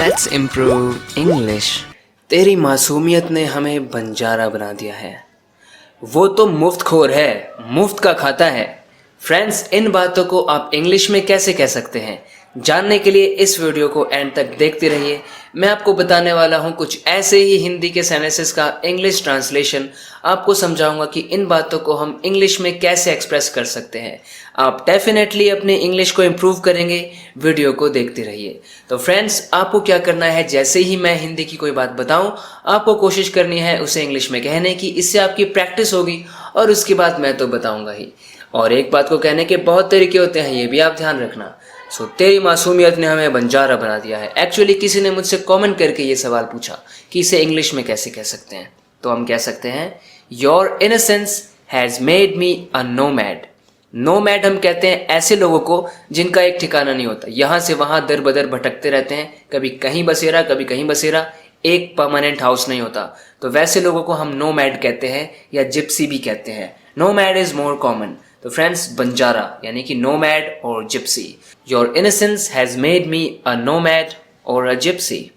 Let's improve English. तेरी मासूमियत ने हमें बंजारा बना दिया है। वो तो मुफ्तखोर है, मुफ्त का खाता है। फ्रेंड्स, इन बातों को आप इंग्लिश में कैसे कह सकते हैं? जानने के लिए इस वीडियो को एंड तक देखते रहिए। मैं आपको बताने वाला हूं कुछ ऐसे ही हिंदी के सेंटेंसेस का इंग्लिश ट्रांसलेशन। आपको समझाऊंगा कि इन बातों को हम इंग्लिश में कैसे एक्सप्रेस कर सकते हैं। आप डेफिनेटली अपने इंग्लिश को इम्प्रूव करेंगे। वीडियो को देखते रहिए। तो फ्रेंड्स, आपको क्या करना है, जैसे ही मैं हिंदी की कोई बात बताऊं, आपको कोशिश करनी है उसे इंग्लिश में कहने की। इससे आपकी प्रैक्टिस होगी और उसके बाद मैं तो बताऊंगा ही। और एक बात को कहने के बहुत तरीके होते हैं, ये भी आप ध्यान रखना। तेरी मासूमियत ने हमें बंजारा बना दिया है। एक्चुअली किसी ने मुझसे कमेंट करके ये सवाल पूछा कि इसे इंग्लिश में कैसे कह सकते हैं। तो हम कह सकते हैं, your innocence has made me a nomad. Nomad हम कहते हैं ऐसे लोगों को जिनका एक ठिकाना नहीं होता, यहाँ से वहाँ दर बदर भटकते रहते हैं, कभी कहीं बसेरा कभी कहीं बसेरा, एक परमानेंट हाउस नहीं होता। तो वैसे लोगों को हम नोमैड कहते हैं या जिप्सी भी कहते हैं। Nomad is more common. तो फ्रेंड्स, बंजारा यानी कि नोमैड और Gypsy. Your innocence has made me a nomad और अ जिप्सी।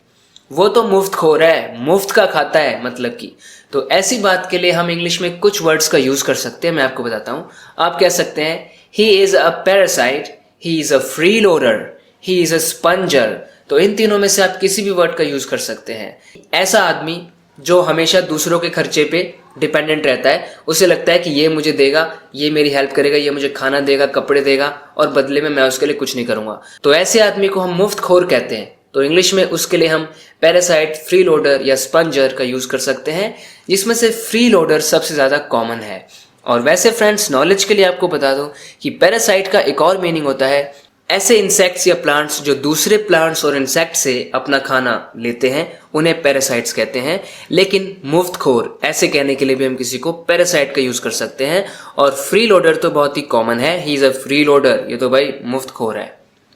वो तो मुफ्तखोर है, मुफ्त का खाता है, मतलब कि। तो ऐसी बात के लिए हम इंग्लिश में कुछ वर्ड्स का यूज कर सकते हैं। मैं आपको बताता हूं। आप कह सकते हैं, he is a parasite, he is a freeloader, he is a sponger. तो इन तीनों में से आप किसी भी वर्ड का यूज कर सकते हैं। ऐसा आदमी जो हमेशा दूसरों के खर्चे पे डिपेंडेंट रहता है, उसे लगता है कि ये मुझे देगा, ये मेरी हेल्प करेगा, ये मुझे खाना देगा, कपड़े देगा और बदले में मैं उसके लिए कुछ नहीं करूंगा। तो ऐसे आदमी को हम मुफ्तखोर कहते हैं। तो इंग्लिश में उसके लिए हम पैरासाइट, फ्री लोडर या स्पंजर का यूज कर सकते हैं, जिसमें से फ्री लोडर सबसे ज्यादा कॉमन है। और वैसे फ्रेंड्स, नॉलेज के लिए आपको बता दूं कि पैरासाइट का एक और मीनिंग होता है ऐसे इंसेक्ट्स या प्लांट्स जो दूसरे प्लांट्स और इंसेक्ट से अपना खाना लेते हैं, उन्हें पैरासाइट्स कहते हैं। लेकिन मुफ्तखोर ऐसे कहने के लिए भी हम किसी को पैरासाइट का यूज कर सकते हैं। और फ्री लोडर तो बहुत ही कॉमन है, he is a freeloader, ये तो भाई मुफ्तखोर है।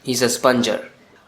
He is a sponger.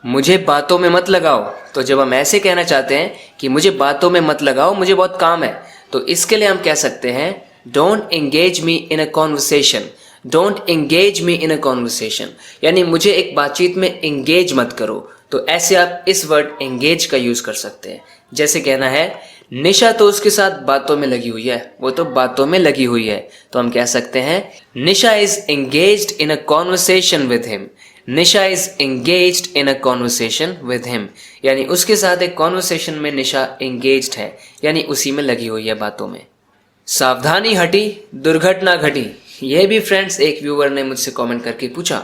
मुझे बातों में मत लगाओ, तो जब हम ऐसे कहना चाहते हैं कि मुझे बातों में मत लगाओ, मुझे बहुत काम है, तो इसके लिए हम कह सकते हैं, don't engage me in a conversation. Don't engage me in a conversation यानी मुझे एक बातचीत में एंगेज मत करो। तो ऐसे आप इस वर्ड एंगेज का यूज कर सकते हैं। जैसे कहना है, निशा तो उसके साथ बातों में लगी हुई है, वो तो बातों में लगी हुई है। तो हम कह सकते हैं, Nisha is engaged in a conversation with him. Nisha is engaged in a conversation with him यानी उसके साथ एक कॉन्वर्सेशन में निशा एंगेज्ड है, यानी उसी में लगी हुई है बातों में। सावधानी हटी, दुर्घटना घटी। यह भी फ्रेंड्स एक व्यूअर ने मुझसे कमेंट करके पूछा।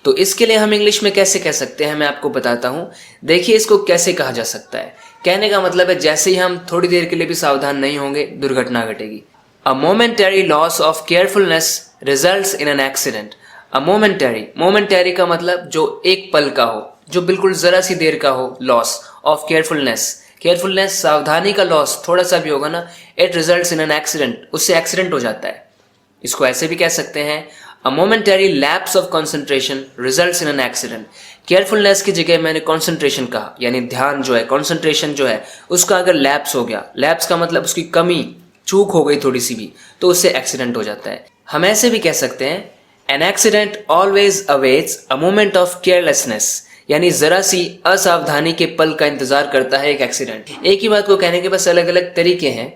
तो इसके लिए हम इंग्लिश में कैसे कह सकते हैं, मैं आपको बताता हूं। देखिए, इसको कैसे कहा जा सकता है। कहने का मतलब है, जैसे ही हम थोड़ी देर के लिए भी सावधान नहीं होंगे, दुर्घटना घटेगी। A momentary loss of carefulness results in an accident. A momentary का मतलब जो एक पल का हो, जो बिल्कुल जरा सी देर का हो। लॉस ऑफ केयरफुलनेस सावधानी का लॉस थोड़ा सा भी होगा ना, it results in an accident, उससे एक्सीडेंट हो जाता है। इसको ऐसे भी कह सकते हैं, a momentary lapse of concentration results in an accident. Carefulness की जगह मैंने कंसंट्रेशन कहा, यानी ध्यान जो है, कंसंट्रेशन जो है, उसका अगर लैप्स हो गया, लैप्स का मतलब उसकी कमी, चूक हो गई थोड़ी सी भी, तो उससे एक्सीडेंट हो जाता है। हम ऐसे भी कह सकते हैं, an accident always awaits a moment of carelessness यानी जरा सी असावधानी के पल का इंतजार करता है एक एक्सीडेंट। एक ही बात को कहने के बस अलग अलग तरीके हैं।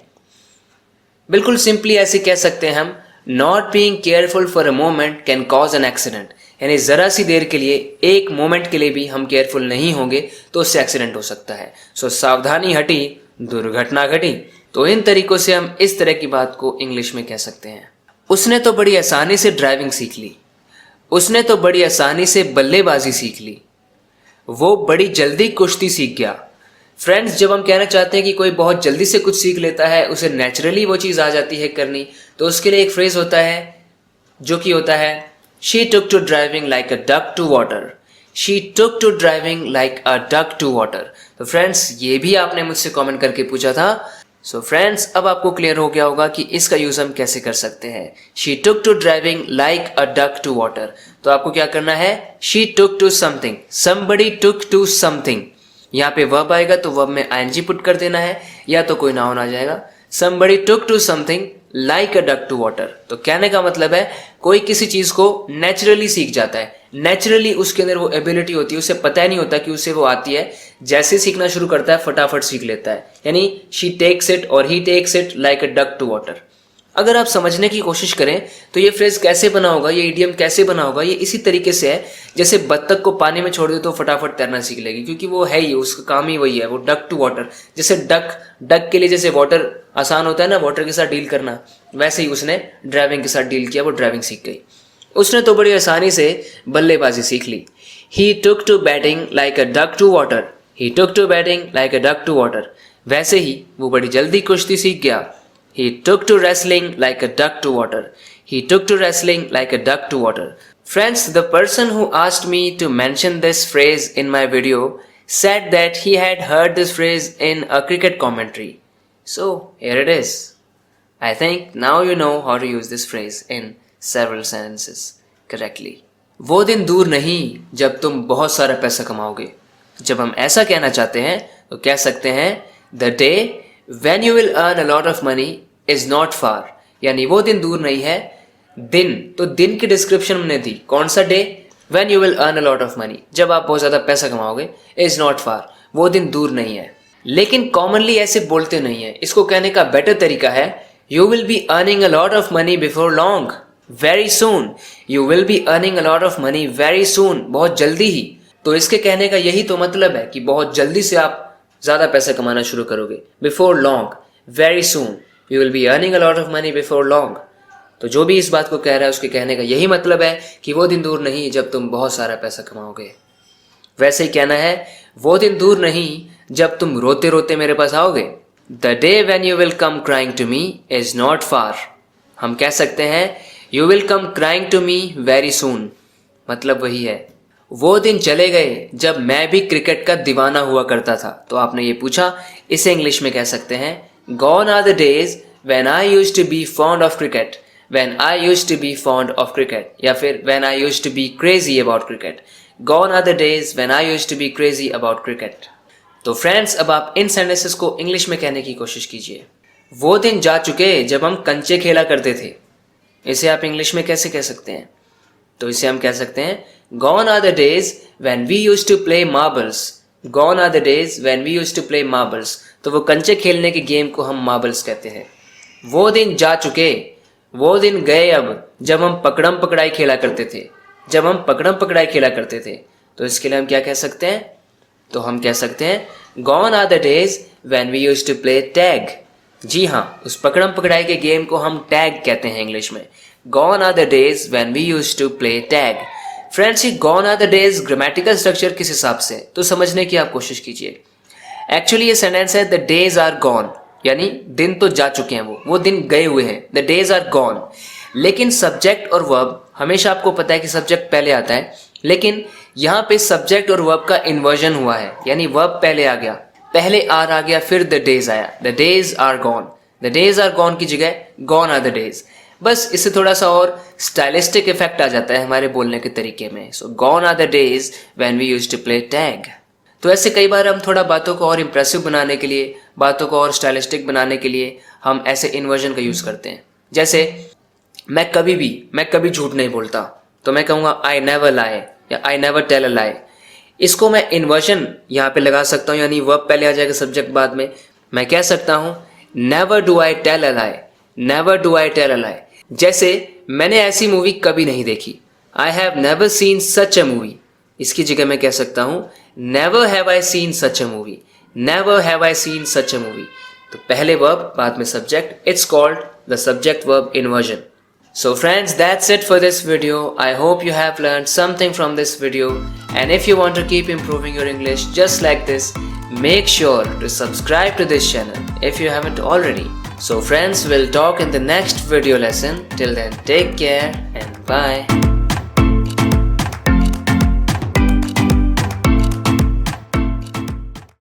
बिल्कुल सिंपली ऐसे कह सकते हैं हम, not being careful for a moment can cause an accident यानी जरा सी देर के लिए, एक मोमेंट के लिए भी हम केयरफुल नहीं होंगे तो उससे एक्सीडेंट हो सकता है। सावधानी हटी, दुर्घटना घटी। तो इन तरीकों से हम इस तरह की बात को इंग्लिश में कह सकते हैं। उसने तो बड़ी आसानी से ड्राइविंग सीख ली। उसने तो बड़ी आसानी से बल्लेबाजी सीख ली। वो बड़ी जल्दी कुश्ती सीख गया। फ्रेंड्स, जब हम कहना चाहते हैं कि कोई बहुत जल्दी से कुछ सीख लेता है, उसे नेचुरली वो चीज़ आ जाती है करनी, तो उसके लिए एक फ्रेज होता है जो कि होता है, she took to driving like a duck to water. She took to driving like a duck to water. तो फ्रेंड्स, ये भी आपने मुझसे कमेंट करके पूछा था। फ्रेंड्स, अब आपको क्लियर हो गया होगा कि इसका यूज हम कैसे कर सकते हैं। She took to driving like a duck to water. तो आपको क्या करना है, she took to something, somebody took to something. यहाँ पे वर्ब आएगा तो वर्ब में आईएनजी पुट कर देना है, या तो कोई नाउन आ जाएगा। Somebody took to something like a duck to water। तो कहने का मतलब है कोई किसी चीज को नेचुरली सीख जाता है, नेचुरली उसके अंदर वो एबिलिटी होती है, उसे पता ही नहीं होता कि उसे वो आती है, जैसे सीखना शुरू करता है फटाफट सीख लेता है। यानी शी टेक्स इट और he takes it like a duck to water. अगर आप समझने की कोशिश करें तो ये फ्रेज कैसे बना होगा, ये इडियम कैसे बना होगा, ये इसी तरीके से है जैसे बत्तख को पानी में छोड़ दे तो फटाफट तैरना सीख लेगी, क्योंकि वो है ही, उसका काम ही वही है, वो डक टू वाटर। जैसे डक के लिए जैसे वाटर आसान होता है ना, वाटर के साथ डील करना, वैसे ही उसने ड्राइविंग के साथ डील किया, वो ड्राइविंग सीख गई। उसने तो बड़ी आसानी से बल्लेबाजी सीख ली। He took to batting like a duck to water, he took to batting like a duck to water. वैसे ही वो बड़ी जल्दी कुश्ती सीख गया। He took to wrestling like a duck to water. He took to wrestling like a duck to water. Friends, the person who asked me to mention this phrase in my video said that he had heard this phrase in a cricket commentary. So, here it is. I think now you know how to use this phrase in several sentences correctly. वो दिन दूर नहीं जब तुम बहुत सारा पैसा कमाओगे। जब हम ऐसा कहना चाहते हैं तो कह सकते हैं The day when you will earn a lot of money is not far। यानी वो दिन दूर नहीं है। दिन, तो दिन की डिस्क्रिप्शन हमने दी, कौन सा day? When you will earn a lot of money, जब आप बहुत ज़्यादा पैसा कमाओगे। is not far, वो दिन दूर नहीं है। लेकिन कॉमनली ऐसे बोलते नहीं है। इसको कहने का बेटर तरीका है You will be earning a lot of money before long, very soon। You will be earning a lot of money very soon, बहुत जल्दी ही। तो इसके कहने का यही तो मतलब है कि बहुत जल्दी से आप ज़्यादा पैसा कमाना शुरू करोगे। Before long, very soon, you will be earning a lot of money before long। तो जो भी इस बात को कह रहा है उसके कहने का यही मतलब है कि वो दिन दूर नहीं जब तुम बहुत सारा पैसा कमाओगे। वैसे ही कहना है वो दिन दूर नहीं जब तुम रोते रोते मेरे पास आओगे। The day when you will come crying to me is not far। हम कह सकते हैं You will come crying to me very soon। मतलब वही है, वो दिन चले गए जब मैं भी क्रिकेट का दीवाना हुआ करता था। तो आपने ये पूछा, इसे इंग्लिश में कह सकते हैं Gone are the days when I used to be fond of cricket, when I used to be fond of cricket, या फिर when I used to be crazy about cricket। Gone are the days when I used to be crazy about cricket। तो friends, अब आप इन sentences को English में कहने की कोशिश कीजिए। वो दिन जा चुके जब हम कंचे खेला करते थे। इसे आप इंग्लिश में कैसे कह सकते हैं? तो इसे हम कह सकते हैं Gone are the days when we used to play marbles। Gone are the days when we used to play marbles। तो वो कंचे खेलने के गेम को हम मार्बल्स कहते हैं। वो दिन जा चुके, वो दिन गए अब जब हम पकड़म पकड़ाई खेला करते थे। जब हम पकड़म पकड़ाई खेला करते थे, तो इसके लिए हम क्या कह सकते हैं? तो हम कह सकते हैं Gone are the days when we used to play tag। जी हाँ, उस पकड़म पकड़ाई के गेम को हम टैग कहते हैं इंग्लिश में। Gone are the days when we used to play tag। Friends, ये Gone are the days grammatical structure किस हिसाब से, तो समझने की आप कोशिश कीजिए। एक्चुअली ये सेंटेंस है द डेज आर गॉन, यानी दिन तो जा चुके हैं, वो दिन गए हुए हैं। The days are gone. लेकिन सब्जेक्ट और वर्ब, हमेशा आपको पता है कि सब्जेक्ट पहले आता है, लेकिन यहाँ पे सब्जेक्ट और वर्ब का इन्वर्जन हुआ है, यानी वर्ब पहले आ गया, पहले आर आ गया, फिर द डेज आया। The days are gone, the days are gone की जगह गॉन आर द डेज। बस इससे थोड़ा सा और स्टाइलिस्टिक इफेक्ट आ जाता है हमारे बोलने के तरीके में। So gone are the days when we used to play tag. तो ऐसे कई बार हम थोड़ा बातों को और इम्प्रेसिव बनाने के लिए, बातों को और स्टाइलिस्टिक बनाने के लिए हम ऐसे इन्वर्जन का यूज़ करते हैं। जैसे मैं कभी झूठ नहीं बोलता, तो मैं कहूँगा आई नेवर लाई या आई नेवर टेल अ लाई। इसको मैं इन्वर्जन यहाँ पे लगा सकता हूँ, यानी वर्ब पहले आ जाएगा, सब्जेक्ट बाद में। मैं कह सकता हूँ never do I tell a lie, never do I tell a lie. जैसे मैंने ऐसी मूवी कभी नहीं देखी, I have never seen such a movie. इसकी जगह मैं कह सकता हूँ never have I seen such a movie, never have I seen such a movie. तो पहले वर्ब बाद में subject, it's called the subject verb inversion. So friends, that's it for this video. I hope you have learned something from this video, and if you want to keep improving your English just like this, make sure to subscribe to this channel if you haven't already. So friends, we'll talk in the next video lesson. Till then, take care and bye.